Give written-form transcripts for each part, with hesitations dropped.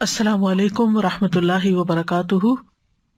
السلام علیکم ورحمۃ اللہ وبرکاتہ،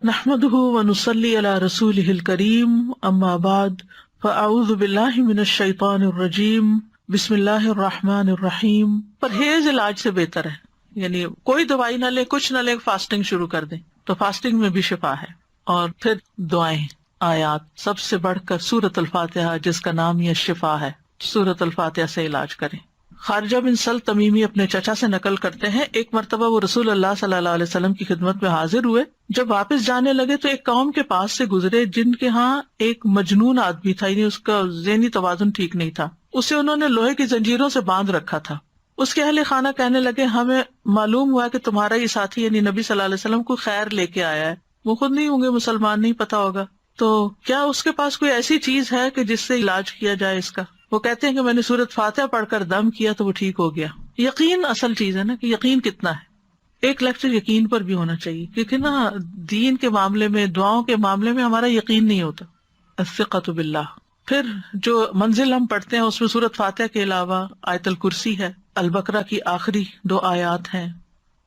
نحمدہ ونصلی علی رسولہ الکریم، اما بعد فاعوذ باللہ من الشیطان الرجیم، بسم اللہ الرحمن الرحیم۔ پرہیز علاج سے بہتر ہے، یعنی کوئی دوائی نہ لے، کچھ نہ لے، فاسٹنگ شروع کر دیں تو فاسٹنگ میں بھی شفا ہے۔ اور پھر دعائیں، آیات، سب سے بڑھ کر سورۃ الفاتحہ جس کا نام یہ شفا ہے، سورۃ الفاتحہ سے علاج کریں۔ خارجہ بن سل تمیمی اپنے چچا سے نقل کرتے ہیں، ایک مرتبہ وہ رسول اللہ صلی اللہ علیہ وسلم کی خدمت میں حاضر ہوئے۔ جب واپس جانے لگے تو ایک قوم کے پاس سے گزرے جن کے ہاں ایک مجنون آدمی تھا، یعنی اس کا ذہنی توازن ٹھیک نہیں تھا۔ اسے انہوں نے لوہے کی زنجیروں سے باندھ رکھا تھا۔ اس کے اہل خانہ کہنے لگے، ہمیں معلوم ہوا کہ تمہارا یہ ساتھی یعنی نبی صلی اللہ علیہ وسلم کو خیر لے کے آیا ہے، وہ خود نہیں ہوں گے مسلمان، نہیں پتا ہوگا، تو کیا اس کے پاس کوئی ایسی چیز ہے کہ جس سے علاج کیا جائے اس کا؟ وہ کہتے ہیں کہ میں نے سورۃ فاتحہ پڑھ کر دم کیا تو وہ ٹھیک ہو گیا۔ یقین اصل چیز ہے نا، کہ یقین کتنا ہے۔ ایک لیکچر یقین پر بھی ہونا چاہیے، کیونکہ نا دین کے معاملے میں، دعاؤں کے معاملے میں ہمارا یقین نہیں ہوتا۔ الثقۃ باللہ۔ پھر جو منزل ہم پڑھتے ہیں اس میں سورۃ فاتحہ کے علاوہ آیت الکرسی ہے، البقرہ کی آخری 2 آیات ہیں،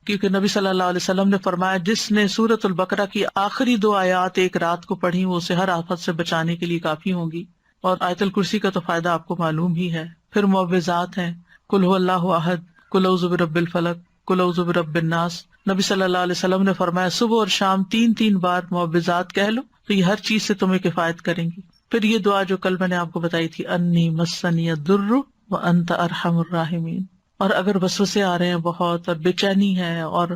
کیونکہ نبی صلی اللہ علیہ وسلم نے فرمایا جس نے سورۃ البقرہ کی آخری 2 آیات ایک رات کو پڑھی وہ اسے ہر آفت سے بچانے کے لیے کافی ہوں گی۔ اور آیت الکرسی کا تو فائدہ آپ کو معلوم ہی ہے۔ پھر معوذات ہیں، قل هو اللہ احد، قل اعوذ برب الفلق، قل اعوذ برب الناس۔ نبی صلی اللہ علیہ وسلم نے فرمایا صبح اور شام 3 بار معوذات کہہ لو تو یہ ہر چیز سے تمہیں کفایت کریں گی۔ پھر یہ دعا جو کل میں نے آپ کو بتائی تھی، انی مسنی الضر وانت ارحم الراحمین۔ اور اگر وسوسے آ رہے ہیں بہت اور بے چینی ہے اور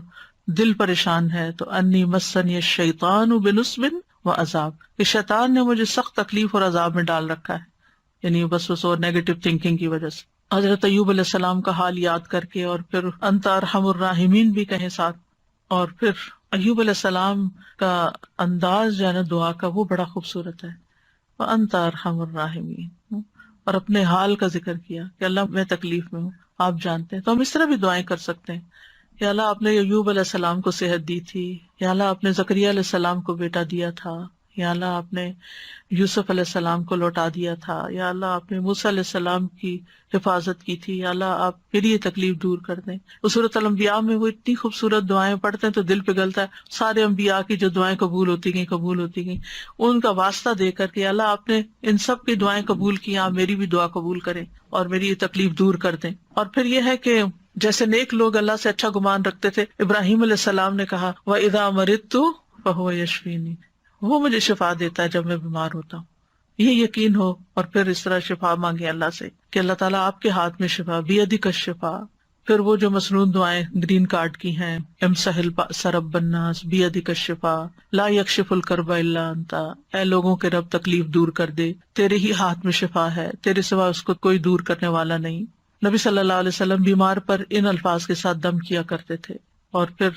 دل پریشان ہے تو انی مسنی الشیطان بنصب وعذاب، کہ شیطان نے مجھے سخت تکلیف اور عذاب میں ڈال رکھا ہے، یعنی وسوسوں اور نیگیٹو تھنکنگ کی وجہ سے۔ حضرت ایوب علیہ السلام کا حال یاد کر کے اور پھر انت ارحم الراحمین بھی کہیں ساتھ، اور پھر ایوب علیہ السلام کا انداز جو ہے نا دعا کا وہ بڑا خوبصورت ہے، وانت ارحم الراحمین، اور اپنے حال کا ذکر کیا کہ اللہ میں تکلیف میں ہوں، آپ جانتے ہیں۔ تو ہم اس طرح بھی دعائیں کر سکتے ہیں، یا اللہ آپ نے ایوب علیہ السلام کو صحت دی تھی، یا اللہ آپ نے زکریا علیہ السلام کو بیٹا دیا تھا، یا اللہ آپ نے یوسف علیہ السلام کو لوٹا دیا تھا، یا اللہ آپ نے موسیٰ علیہ السلام کی حفاظت کی تھی، یا اللہ آپ پھر یہ تکلیف دور کر دیں۔ سورۃ الانبیاء میں وہ اتنی خوبصورت دعائیں پڑھتے ہیں تو دل پگھلتا ہے، سارے انبیاء کی جو دعائیں قبول ہوتی گئیں ان کا واسطہ دے کر کے اللہ آپ نے ان سب کی دعائیں قبول کی، آپ میری بھی دعا قبول کریں اور میری یہ تکلیف دور کر دیں۔ اور پھر یہ ہے کہ جیسے نیک لوگ اللہ سے اچھا گمان رکھتے تھے، ابراہیم علیہ السلام نے کہا وَإِذَا مَرِضْتُ فَهُوَ يَشْفِينِ، وہ مجھے شفا دیتا ہے جب میں بیمار ہوتا ہوں۔ یہ یقین ہو اور پھر اس طرح شفا مانگے اللہ سے کہ اللہ تعالیٰ آپ کے ہاتھ میں شفا، بیدک الشفا۔ پھر وہ جو مسنون دعائیں گرین کارڈ کی ہیں، امسح البأس رب الناس بیدک الشفا، لا یکشف الکرب الا انت، اے لوگوں کے رب تکلیف دور کر دے، تیرے ہی ہاتھ میں شفا ہے، تیرے سوا اس کو کوئی دور کرنے والا نہیں۔ نبی صلی اللہ علیہ وسلم بیمار پر ان الفاظ کے ساتھ دم کیا کرتے تھے۔ اور پھر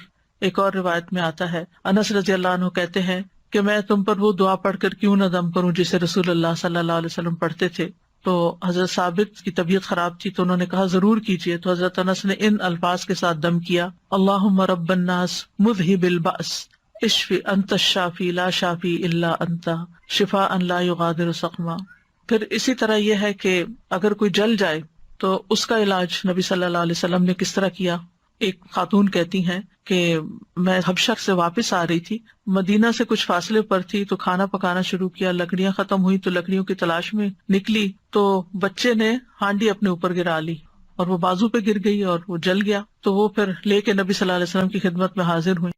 ایک اور روایت میں آتا ہے، انس رضی اللہ عنہ کہتے ہیں کہ میں تم پر وہ دعا پڑھ کر کیوں نہ دم کروں جسے رسول اللہ صلی اللہ علیہ وسلم پڑھتے تھے۔ تو حضرت ثابت کی طبیعت خراب تھی تو انہوں نے کہا ضرور کیجیے، تو حضرت انس نے ان الفاظ کے ساتھ دم کیا، اللہم رب الناس مذہب البأس اشف انت الشافی لا شافی الا انت شفاء لا یغادر سقما۔ پھر اسی طرح یہ ہے کہ اگر کوئی جل جائے تو اس کا علاج نبی صلی اللہ علیہ وسلم نے کس طرح کیا۔ ایک خاتون کہتی ہیں کہ میں حبشہ سے واپس آ رہی تھی، مدینہ سے کچھ فاصلے پر تھی، تو کھانا پکانا شروع کیا، لکڑیاں ختم ہوئی تو لکڑیوں کی تلاش میں نکلی تو بچے نے ہانڈی اپنے اوپر گرا لی اور وہ بازو پہ گر گئی اور وہ جل گیا۔ تو وہ پھر لے کے نبی صلی اللہ علیہ وسلم کی خدمت میں حاضر ہوئی،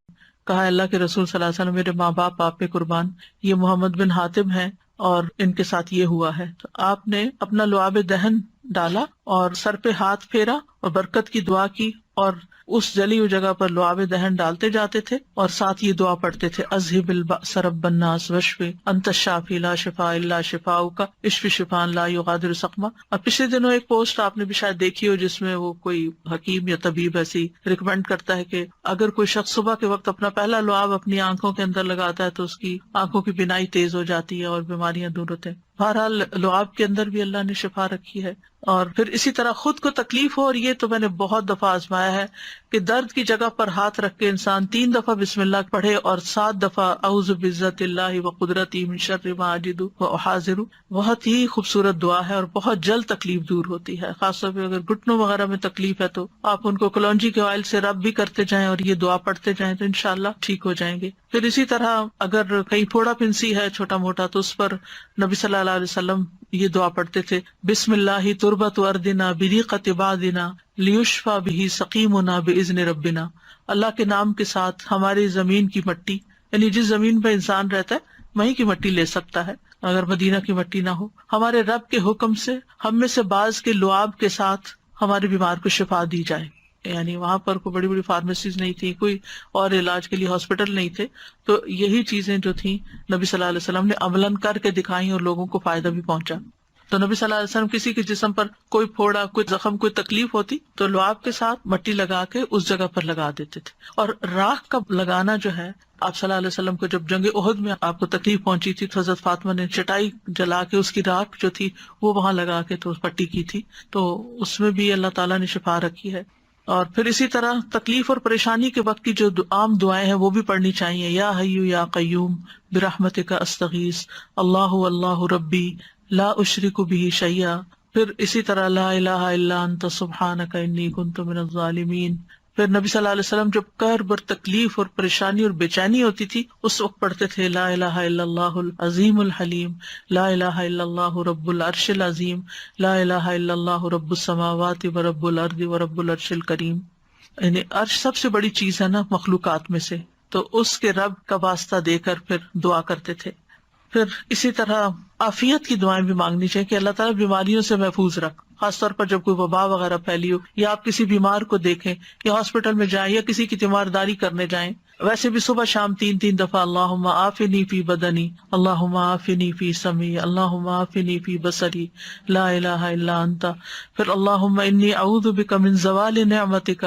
کہا اللہ کے رسول صلی اللہ علیہ وسلم، میرے ماں باپ آپ پہ قربان، یہ محمد بن حاتم ہیں اور ان کے ساتھ یہ ہوا ہے۔ تو آپ نے اپنا لعاب دہن ڈالا اور سر پہ ہاتھ پھیرا اور برکت کی دعا کی، اور اس جلی ہوئی جگہ پر لعاب دہن ڈالتے جاتے تھے اور ساتھ یہ دعا پڑھتے تھے، اذہب البأس رب الناس واشف انت الشافی لا شفاء الا شفاؤک اشف شفاء لا یغادر سقما۔ اور پچھلے دنوں ایک پوسٹ آپ نے بھی شاید دیکھی ہو جس میں وہ کوئی حکیم یا طبیب ایسی ریکمینڈ کرتا ہے کہ اگر کوئی شخص صبح کے وقت اپنا پہلا لعاب اپنی آنکھوں کے اندر لگاتا ہے تو اس کی آنکھوں کی بینائی تیز ہو جاتی ہے اور بیماریاں دور ہوتے ہیں۔ بہرحال لعاب کے اندر بھی اللہ نے شفا رکھی ہے۔ اور پھر اسی طرح خود کو تکلیف ہو اور یہ یہ تو میں نے بہت دفعہ آزمایا ہے کہ درد کی جگہ پر ہاتھ رکھ کے انسان 3 دفعہ بسم اللہ پڑھے اور 7 دفعہ اعوذ بعزت اللہ وقدرتی من شر ما اجد واحاذر. بہت ہی خوبصورت دعا ہے اور بہت جلد تکلیف دور ہوتی ہے. خاص طور پہ اگر گھٹنوں وغیرہ میں تکلیف ہے تو آپ ان کو کلونجی کے آئل سے رب بھی کرتے جائیں اور یہ دعا پڑھتے جائیں تو انشاءاللہ ٹھیک ہو جائیں گے. پھر اسی طرح اگر کہیں پھوڑا پھنسی ہے چھوٹا موٹا تو اس پر نبی صلی اللہ علیہ وسلم یہ دعا پڑھتے تھے، بسم اللہ تربت اردنا بریقت بادنا لیشفی بہ سقیمنا باذن ربنا. اللہ کے نام کے ساتھ ہماری زمین کی مٹی، یعنی جس زمین پہ انسان رہتا ہے وہیں کی مٹی لے سکتا ہے اگر مدینہ کی مٹی نہ ہو. ہمارے رب کے حکم سے ہم میں سے بعض کے لعاب کے ساتھ ہمارے بیمار کو شفا دی جائے. یعنی وہاں پر کوئی بڑی بڑی فارمیسیز نہیں تھی، کوئی اور علاج کے لیے ہاسپٹل نہیں تھے، تو یہی چیزیں جو تھیں نبی صلی اللہ علیہ وسلم نے عملاً کر کے دکھائیں اور لوگوں کو فائدہ بھی پہنچا. تو نبی صلی اللہ علیہ وسلم کسی کے جسم پر کوئی پھوڑا، کوئی زخم، کوئی تکلیف ہوتی تو لعاب کے ساتھ مٹی لگا کے اس جگہ پر لگا دیتے تھے. اور راکھ کا لگانا جو ہے، آپ صلی اللہ علیہ وسلم کو جب جنگ احد میں آپ کو تکلیف پہنچی تھی تو حضرت فاطمہ نے چٹائی جلا کے اس کی راکھ جو تھی وہ وہاں لگا کے تو پٹی کی تھی، تو اس میں بھی اللہ تعالیٰ نے شفا رکھی ہے. اور پھر اسی طرح تکلیف اور پریشانی کے وقت کی جو عام دعائیں ہیں وہ بھی پڑھنی چاہیے. یا حی یا قیوم برحمتک استغیث اللہ اللہ ربی لا اشرک بہ شیئا. پھر اسی طرح لا الہ الا انت سبحانک انی کنت من الظالمین. پھر نبی صلی اللہ علیہ وسلم جب کرب اور تکلیف اور پریشانی اور بے چینی ہوتی تھی اس وقت پڑھتے تھے لا الہ الا اللہ العظیم الحلیم، لا الہ الا اللہ رب العرش العظیم، لا الہ الا اللہ رب السماوات و رب الارض و رب العرش الکریم. یعنی عرش سب سے بڑی چیز ہے نا مخلوقات میں سے، تو اس کے رب کا واسطہ دے کر پھر دعا کرتے تھے. پھر اسی طرح عافیت کی دعائیں بھی مانگنی چاہیے کہ اللہ تعالیٰ بیماریوں سے محفوظ رکھ، خاص طور پر جب کوئی وبا وغیرہ پھیلی ہو یا آپ کسی بیمار کو دیکھیں یا ہاسپٹل میں جائیں یا کسی کی تیمارداری کرنے جائیں. ویسے بھی صبح شام 3 دفعہ اللہم عافنی فی بدنی، اللہم عافنی فی سمعی، اللہم عافنی فی بصری، لا الہ الا انت. پھر اللہم انی اعوذ بک من زوال نعمتک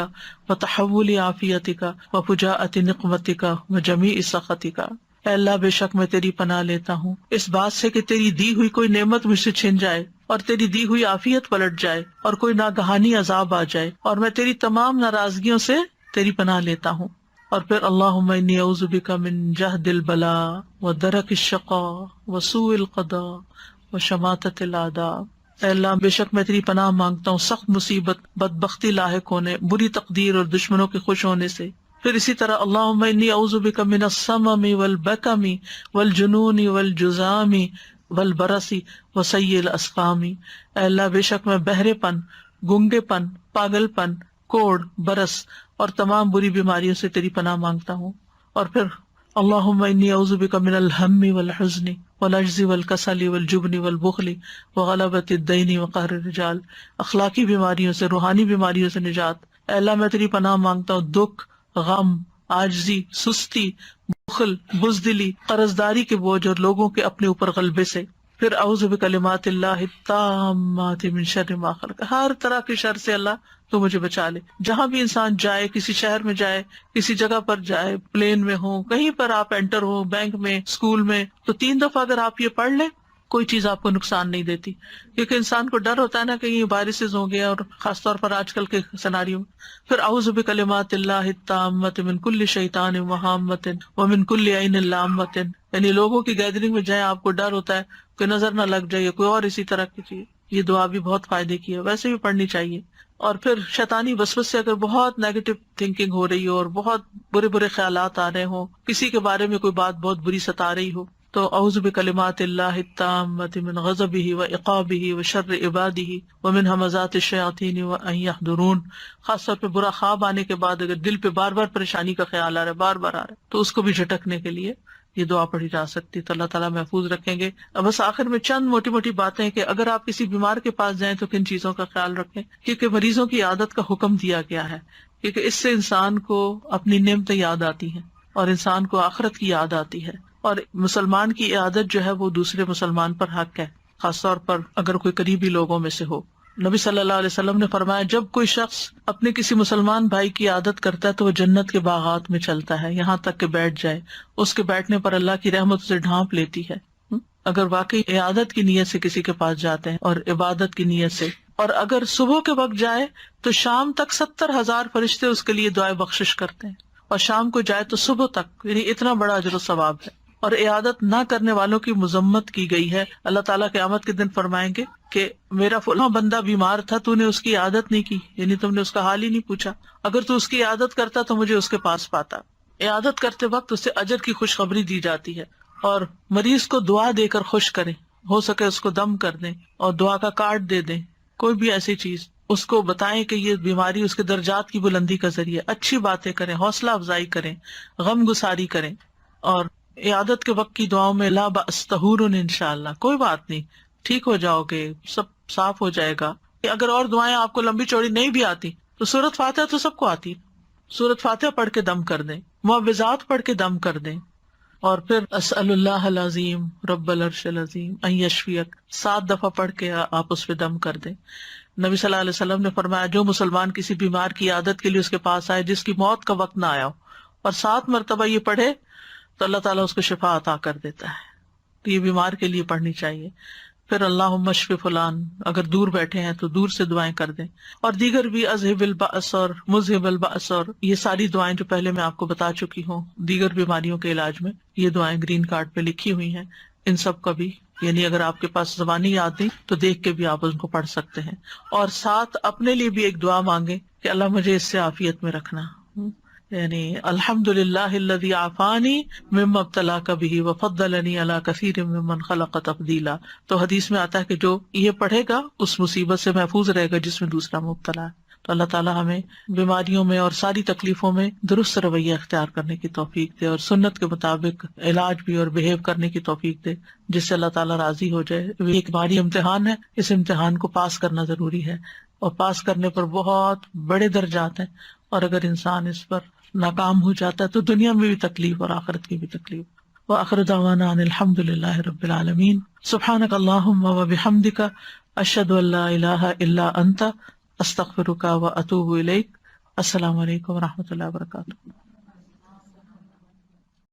وتحول عافیتک وفجاءۃ نقمتک وجمیع سخطک. اے اللہ بے شک میں تیری پناہ لیتا ہوں اس بات سے کہ تیری دی ہوئی کوئی نعمت مجھ سے چھن جائے اور تیری دی ہوئی عافیت پلٹ جائے اور کوئی ناگہانی عذاب آ جائے، اور میں تیری تمام ناراضگیوں سے تیری پناہ لیتا ہوں. اور پھر اللہم انی اعوذ بک من جہد البلاء ودرک الشقاء وسوء القضاء وشماتۃ الاعداء. اے اللہ بے شک میں تیری پناہ مانگتا ہوں سخت مصیبت، بدبختی لاحق ہونے، بری تقدیر اور دشمنوں کے خوش ہونے سے. پھر اسی طرح اللہم انی اعوذ بک من السمم والبکم والجنون والجذام والبرص وسیء الاسقام. اے اللہ بے شک میں بہرے پن، گنگے پن، پاگل پن، کوڑ، برس اور تمام بری بیماریوں سے تیری پناہ مانگتا ہوں. اور پھر اللہم انی اعوذ بک من الہم والحزن والعجز والکسل والجبن والبخل وغلبۃ الدین وقہر الرجال. اخلاقی بیماریوں سے، روحانی بیماریوں سے نجات. اے اللہ میں تیری پناہ مانگتا ہوں دکھ، غم، عاجزی، سستی، بخل، بزدلی، قرضداری کے بوجھ اور لوگوں کے اپنے اوپر غلبے سے. پھر اعوذ بکلمات اللہ التامات من شر ما خلق، ہر طرح کے شر سے اللہ تو مجھے بچا لے. جہاں بھی انسان جائے، کسی شہر میں جائے، کسی جگہ پر جائے، پلین میں ہو، کہیں پر آپ انٹر ہو، بینک میں، اسکول میں، تو 3 دفعہ اگر آپ یہ پڑھ لیں کوئی چیز آپ کو نقصان نہیں دیتی. کیونکہ انسان کو ڈر ہوتا ہے نا کہ یہ وائرسز ہوں گے، اور خاص طور پر آج کل کے سیناریو میں. پھر اعوذ بکلمات اللہ التامات من کل شیطان وہامۃ ومن کل عین لامۃ. یعنی لوگوں کی گیدرنگ میں جائیں آپ کو ڈر ہوتا ہے کہ نظر نہ لگ جائے، کوئی اور اسی طرح کی چیز. یہ دعا بھی بہت فائدے کی ہے، ویسے بھی پڑھنی چاہیے. اور پھر شیطانی وسوسے سے اگر بہت نیگیٹو تھنکنگ ہو رہی ہو اور بہت برے برے خیالات آ رہے ہوں، کسی کے بارے میں کوئی بات بہت بری ستا رہی ہو، تو اعوذ بکلمات اللہ التامات من غضبہ وعقابہ وشر عبادہ ومن ہمزات الشیاطین وان یحضرون. خاص طور پہ برا خواب آنے کے بعد اگر دل پہ بار بار پریشانی کا خیال آ رہا ہے، بار بار آ رہا ہے، تو اس کو بھی جھٹکنے کے لیے یہ دعا پڑھی جا سکتی. تو اللہ تعالیٰ محفوظ رکھیں گے. بس آخر میں چند موٹی موٹی باتیں کہ اگر آپ کسی بیمار کے پاس جائیں تو کن چیزوں کا خیال رکھیں، کیونکہ مریضوں کی عادت کا حکم دیا گیا ہے، کیونکہ اس سے انسان کو اپنی نعمتیں یاد آتی ہیں اور انسان کو آخرت کی یاد آتی ہے. اور مسلمان کی عادت جو ہے وہ دوسرے مسلمان پر حق ہے، خاص طور پر اگر کوئی قریبی لوگوں میں سے ہو. نبی صلی اللہ علیہ وسلم نے فرمایا جب کوئی شخص اپنے کسی مسلمان بھائی کی عادت کرتا ہے تو وہ جنت کے باغات میں چلتا ہے یہاں تک کہ بیٹھ جائے. اس کے بیٹھنے پر اللہ کی رحمت اسے ڈھانپ لیتی ہے. اگر واقعی عادت کی نیت سے کسی کے پاس جاتے ہیں اور عبادت کی نیت سے اور اگر صبح کے وقت جائے تو شام تک 70,000 فرشتے اس کے لیے دعائے بخشش کرتے ہیں، اور شام کو جائے تو صبح تک، یعنی اتنا بڑا اجر و ثواب ہے۔ اور عیادت نہ کرنے والوں کی مذمت کی گئی ہے۔ اللہ تعالیٰ قیامت کے دن فرمائیں گے کہ میرا فلاں بندہ بیمار تھا، تو نے اس کی عیادت نہیں کی، یعنی تم نے اس کا حال ہی نہیں پوچھا، اگر تو اس کی عیادت کرتا تو مجھے اس کے پاس پاتا۔ عیادت کرتے وقت اسے اجر کی خوشخبری دی جاتی ہے، اور مریض کو دعا دے کر خوش کریں، ہو سکے اس کو دم کر دیں اور دعا کا کارڈ دے دیں، کوئی بھی ایسی چیز اس کو بتائیں کہ یہ بیماری اس کے درجات کی بلندی کا ذریعہ، اچھی باتیں کریں، حوصلہ افزائی کریں، غم گساری کریں۔ اور عیادت کے وقت کی دعاؤں میں لا بأس طہور انشاءاللہ، کوئی بات نہیں، ٹھیک ہو جاؤ گے، سب صاف ہو جائے گا۔ اگر اور دعائیں آپ کو لمبی چوڑی نہیں بھی آتی تو سورۃ فاتحہ تو سب کو آتی، سورۃ فاتحہ پڑھ کے دم کر دیں، معوذات پڑھ کے دم کر دیں، اور پھر اسأل اللہ العظیم رب العرش العظیم ان یشفیک 7 دفعہ پڑھ کے آپ اس پہ دم کر دیں۔ نبی صلی اللہ علیہ وسلم نے فرمایا جو مسلمان کسی بیمار کی عیادت کے لیے اس کے پاس آئے جس کی موت کا وقت نہ آیا ہو اور 7 مرتبہ یہ پڑھے تو اللہ تعالیٰ اس کو شفا عطا کر دیتا ہے۔ تو یہ بیمار کے لیے پڑھنی چاہیے۔ پھر اللہم اشف فلان، اگر دور بیٹھے ہیں تو دور سے دعائیں کر دیں، اور دیگر بھی اذہب البأس اور مذہب البأس، اور یہ ساری دعائیں جو پہلے میں آپ کو بتا چکی ہوں دیگر بیماریوں کے علاج میں، یہ دعائیں گرین کارڈ پہ لکھی ہوئی ہیں، ان سب کا بھی یعنی اگر آپ کے پاس زبانی یاد نہیں تو دیکھ کے بھی آپ ان کو پڑھ سکتے ہیں۔ اور ساتھ اپنے لیے بھی ایک دعا مانگے کہ اللہ مجھے اس سے عافیت میں رکھنا، یعنی الحمدللہ الذی عافانی مما ابتلاک بہ وفضلنی علی کثیر ممن خلق تفضیلا۔ تو حدیث میں آتا ہے کہ جو یہ پڑھے گا اس مصیبت سے محفوظ رہے گا جس میں دوسرا مبتلا ہے۔ تو اللہ تعالیٰ ہمیں بیماریوں میں اور ساری تکلیفوں میں درست رویہ اختیار کرنے کی توفیق دے، اور سنت کے مطابق علاج بھی اور بہیو کرنے کی توفیق دے جس سے اللہ تعالیٰ راضی ہو جائے۔ یہ ایک بھاری امتحان ہے، اس امتحان کو پاس کرنا ضروری ہے، اور پاس کرنے پر بہت بڑے درجات ہیں، اور اگر انسان اس پر ناکام ہو جاتا ہے تو دنیا میں بھی تکلیف اور آخرت کی بھی تکلیف۔ وآخر دعوانا ان الحمد للہ رب العالمین۔ سبحانک اللہم وبحمدک، اشہد ان لا الہ الا انت، استغفرک واتوب الیک۔ السلام علیکم ورحمۃ اللہ وبرکاتہ۔